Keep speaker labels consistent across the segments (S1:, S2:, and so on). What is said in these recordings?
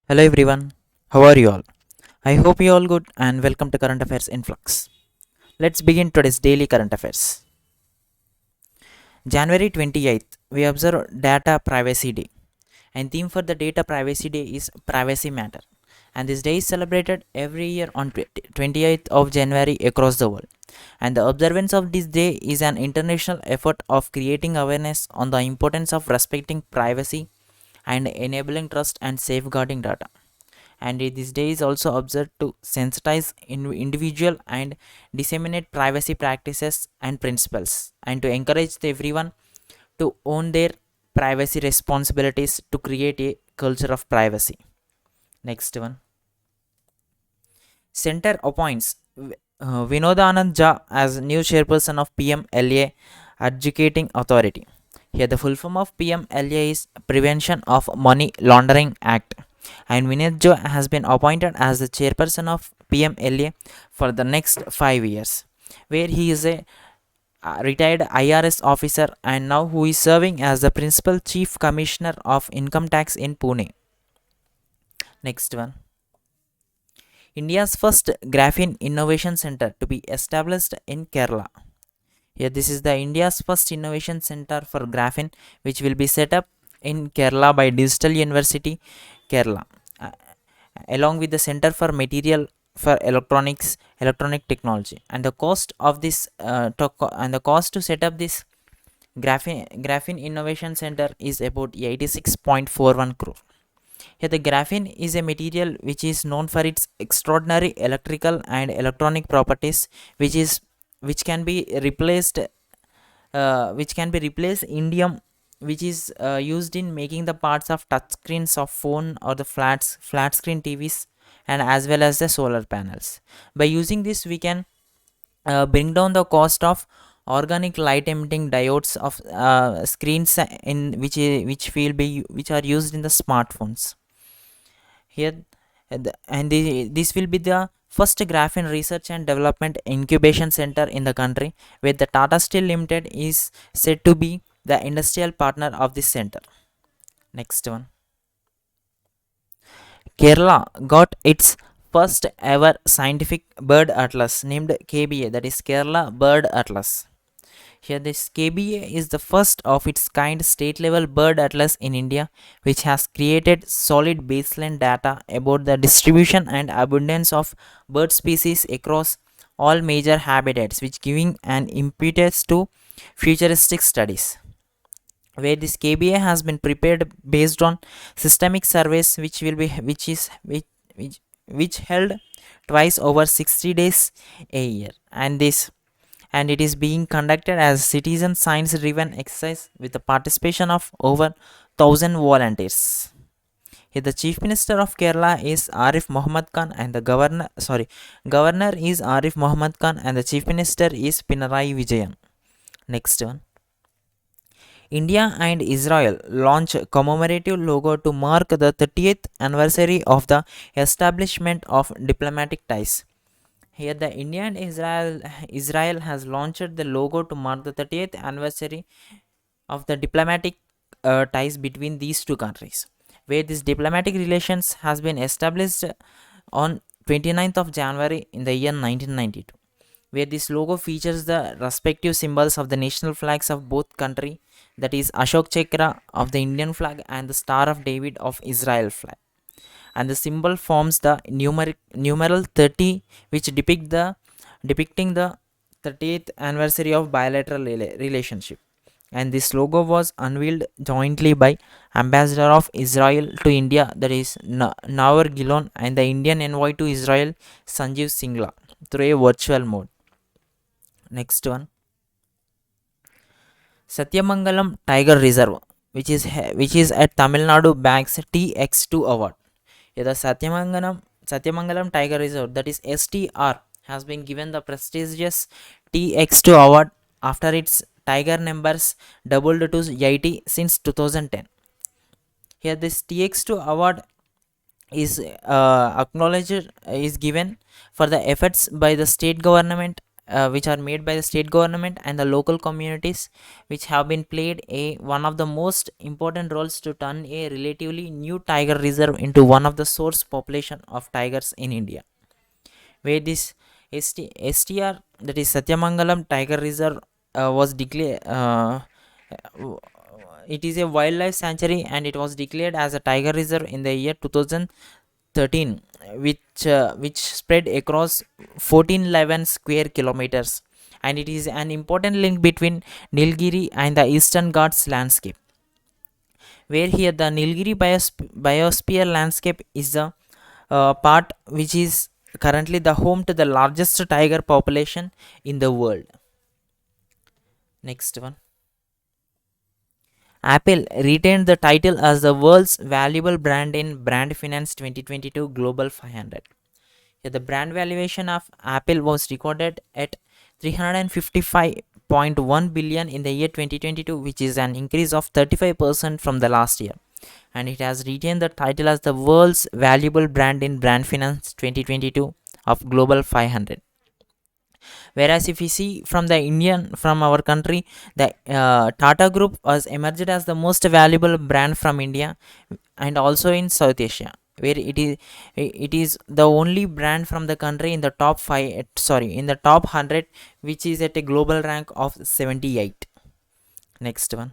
S1: Hello everyone, how are you all? I hope you all good and welcome to Current Affairs Influx. Let's begin today's daily current affairs. January 28th, we observe Data Privacy Day, and theme for the Data Privacy Day is Privacy Matter. And this day is celebrated every year on 28th of January across the world. And the observance of this day is an international effort of creating awareness on the importance of respecting privacy and enabling trust and safeguarding data. And this day is also observed to sensitize individual and disseminate privacy practices and principles and to encourage everyone to own their privacy responsibilities to create a culture of privacy. Next one, center appoints Vinodanand as new chairperson of PMLA Adjudicating Authority. Here the full form of PMLA is Prevention of Money Laundering Act, and Vinod Jo has been appointed as the chairperson of PMLA for the next 5 years, where he is a retired IRS officer and now who is serving as the principal chief commissioner of income tax in Pune. Next one, India's first Graphene Innovation Center to be established in Kerala. Here, this is the India's first innovation center for graphene, which will be set up in Kerala by Digital University, Kerala, uh, along with the Center for Material for Electronic Technology. And the cost of this, and the cost to set up this Graphene Innovation Center is about 86.41 crore. Here, the graphene is a material which is known for its extraordinary electrical and electronic properties, which can be replaced, indium, which is used in making the parts of touch screens of phone or the flat screen TVs, and as well as the solar panels. By using this, we can bring down the cost of organic light emitting diodes of screens in which are used in the smartphones. Here, this will be the first graphene research and development incubation center in the country, where the Tata Steel Limited is said to be the industrial partner of this center. Next one, Kerala got its first ever scientific bird atlas named KBA, that is Kerala Bird Atlas. Here, this KBA is the first of its kind state level bird atlas in India, which has created solid baseline data about the distribution and abundance of bird species across all major habitats, which giving an impetus to futuristic studies. Where this KBA has been prepared based on systemic surveys, which held twice over 60 days a year, and it is being conducted as citizen science driven exercise with the participation of over 1000 volunteers. Here the chief minister of Kerala is Arif Mohammed Khan and the governor is Arif Mohammed Khan and the chief minister is Pinarayi Vijayan. Next one, India and Israel launch commemorative logo to mark the 30th anniversary of the establishment of diplomatic ties. Here, the India and Israel has launched the logo to mark the 30th anniversary of the diplomatic ties between these two countries, where this diplomatic relations has been established on 29th of January in the year 1992, where this logo features the respective symbols of the national flags of both country, that is Ashok Chakra of the Indian flag and the Star of David of Israel flag, and the symbol forms the numeral 30, which depicting the 30th anniversary of bilateral relationship. And this logo was unveiled jointly by ambassador of Israel to India, that is Navar Gilon, and the Indian envoy to Israel Sanjeev Singla through a virtual mode. Next one, Sathyamangalam Tiger Reserve, which is at Tamil Nadu, bags TX2 award. Yeah, the Sathyamangalam Tiger Reserve, that is STR, has been given the prestigious TX2 award after its tiger numbers doubled to 80 since 2010. Here, this TX2 award is acknowledged is given for the efforts by the state government which are made by the state government and the local communities, which have been played a one of the most important roles to turn a relatively new tiger reserve into one of the source population of tigers in India, where this STR, that is Sathyamangalam Tiger Reserve, was declared. It is a wildlife sanctuary and it was declared as a tiger reserve in the year 2013, which spread across 1411 square kilometers, and it is an important link between Nilgiri and the Eastern Ghats landscape, where here the Nilgiri biosphere landscape is the part which is currently the home to the largest tiger population in the world. Next one. Apple retained the title as the world's valuable brand in Brand Finance 2022 Global 500. Yeah, the brand valuation of Apple was recorded at 355.1 billion in the year 2022, which is an increase of 35% from the last year, and it has retained the title as the world's valuable brand in Brand Finance 2022 of Global 500. Whereas if we see from the Indian, from our country, the Tata Group was emerged as the most valuable brand from India and also in South Asia, where it is the only brand from the country in the top 5, sorry, in the top 100, which is at a global rank of 78. Next one.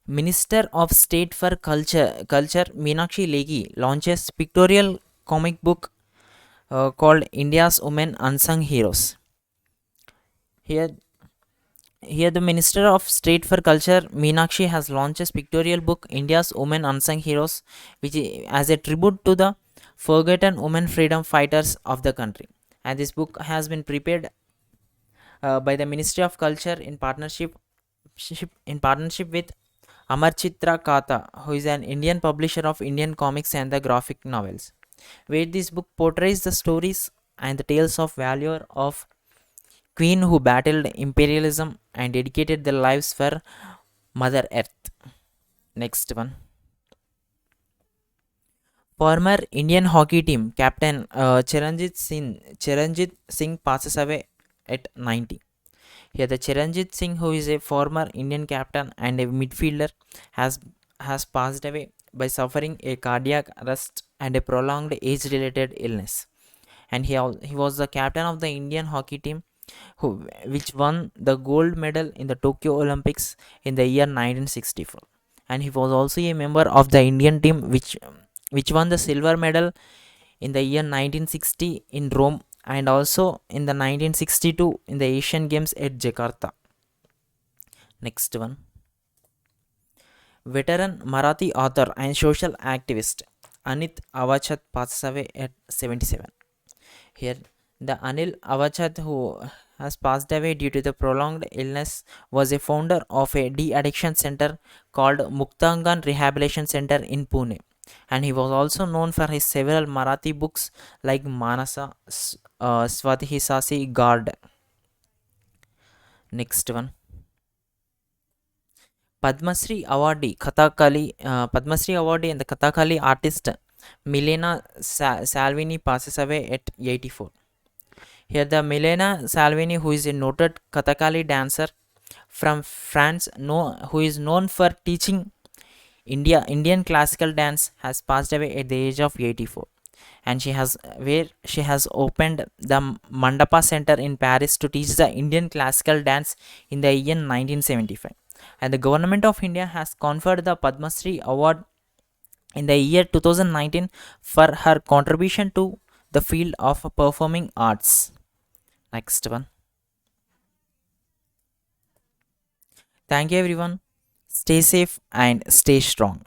S1: Minister of State for Culture Meenakshi Lekhi launches pictorial comic book called India's Women Unsung Heroes. Here, here the Minister of State for Culture Meenakshi has launched a pictorial book India's Women Unsung Heroes, which is as a tribute to the forgotten women freedom fighters of the country. And this book has been prepared by the Ministry of Culture in partnership with Amarchitra Kata, who is an Indian publisher of Indian comics and the graphic novels, where this book portrays the stories and the tales of valor of queen who battled imperialism and dedicated their lives for Mother Earth. Next one. Former Indian hockey team captain Charanjit Singh passes away at 90. Here, the Charanjit Singh, who is a former Indian captain and a midfielder, has has passed away by suffering a cardiac arrest and a prolonged age-related illness. And he was the captain of the Indian hockey team, which won the gold medal in the Tokyo Olympics in the year 1964. And he was also a member of the Indian team which won the silver medal in the year 1960 in Rome and also in the 1962 in the Asian Games at Jakarta. Next one. Veteran Marathi author and social activist Anil Awachat passes away at 77. Here, the Anil Awachat, who has passed away due to the prolonged illness, was a founder of a de-addiction center called Muktangan Rehabilitation Center in Pune. And he was also known for his several Marathi books like Manasa, Swathi Guard. Next one. Padmasri awardee and the Kathakali artist Milena Salvini passes away at 84. Here, the Milena Salvini, who is a noted Kathakali dancer from France, who is known for teaching Indian classical dance, has passed away at the age of 84. And she has opened the Mandapa Center in Paris to teach the Indian classical dance in the year 1975. And the government of India has conferred the Padma Shri award in the year 2019 for her contribution to the field of performing arts. Next one. Thank you everyone. Stay safe and stay strong.